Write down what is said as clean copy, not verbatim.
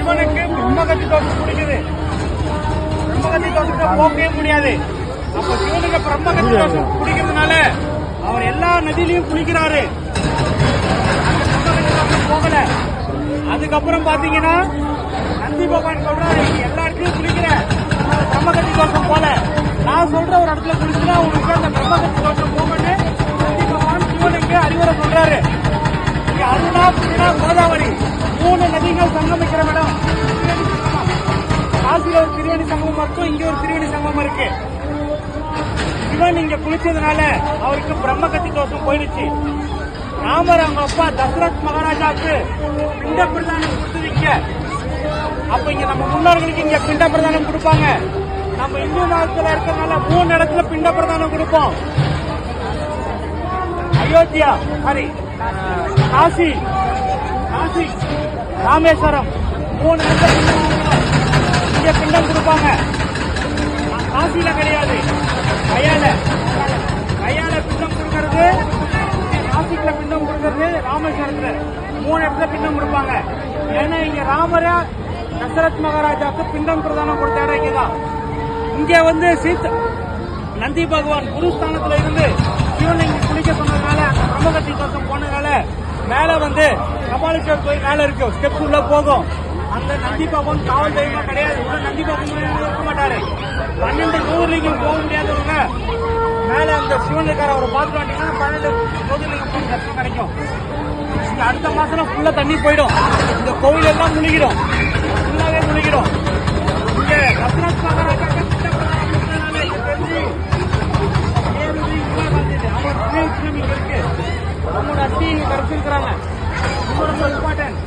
சிவனுக்கு பிரம்மகத்தி தோஷம் பிடிக்குது. பிரம்மகத்தி தோஷத்தை போக்கவே முடியாது. அப்ப சிவனுக்கு பிரம்மகத்தி தோஷம் பிடிக்கிறதுனால அவர் எல்லா நதியிலையும் குளிக்கிறாரு. போகல. அதுக்கப்புறம் பாத்தீங்கன்னா நந்தி பகவான் சொல்றாரு, எல்லா இடத்துலயும் குளிக்கிற பிரம்மகத்தி தோஷம் போல நான் சொல்ற ஒரு இடத்துல குளிச்சுனா உங்களுக்கு அந்த பிரம்மகத்தி தோஷம் போகணும்னு நந்தி பகவான் சிவனுக்கு அறிவுரை சொல்றாரு. இங்க அருணா, புருணா, கோதாவரி 3 நதிகள் சங்கமிக்கிற இடம். காசில ஒரு திரிவேணி சங்கமம் இருக்கும், இங்க ஒரு திரிவேணி சங்கமம் இருக்கு. சிவன் இங்க குளிச்சதுனால அவருக்கு பிரம்மகத்தி தோஷம் போயிடுச்சு. ராமர் அவங்க அப்பா தசரத் மகாராஜாவுக்கு பிண்ட பிரதானம் கொடுத்து வைக்க. அப்ப இங்க நம்ம முன்னோர்களுக்கு இங்க பிண்ட பிரதானம் கொடுப்பாங்க. நம்ம இந்து மதத்துல இருக்கிறதுனால 3 இடத்துல பிண்ட பிரதானம் கொடுப்போம். அயோத்தியா, சாரி காசி, ராமேஸ்வரம் 3 இடத்துல இங்க பிண்டம் கொடுப்பாங்க. காசியில கிடையாது, கையால பிண்டம் கொடுக்கறது, காசிக்குல பிண்டம் கொடுக்கறது, ராமேஸ்வரத்துல 3 இடத்துல பிண்டம் கொடுப்பாங்க. ஏன்னா இங்க ராமர தசரத் மகாராஜாவுக்கு பிண்டம் பிரதானம் கொடுத்த இடம் இங்கதான். இங்க வந்து நந்தி பகவான் குருஸ்தானத்துல இருந்து சிவன் இங்க குளிக்க சொன்னதுனால அந்த பிரம்மகத்தி தோஷம் போனதுனால மேல வந்து கபாலீஸ்வரர் கோயில் மேல இருக்கு, ஸ்டெப் உள்ள போகும். அந்த நந்தி பகவான் காவல் தெய்வமா கிடையாது. உள்ள நந்தி பகவான் இருக்க மாட்டாரு. 12 ஜோதிர்லிங்கம் போக முடியாதவங்க மேல அந்த சிவன் இருக்காரு, அவரை பார்த்து வந்தீங்கன்னா 12 ஜோதிர்லிங்கம் போய் தரிசனம் கிடைக்கும். இங்க அடுத்த மாசம் ஃபுல்லா தண்ணி போயிடும். இந்த கோவில் எல்லாம் முழுகிடும், ஃபுல்லாவே முழுகிடும். இங்க தசரத் மகாராஜா அவங்க அத்தி இங்க கிடைச்சிருக்கிறாங்க. ரொம்ப இம்பார்ட்டன்ட்.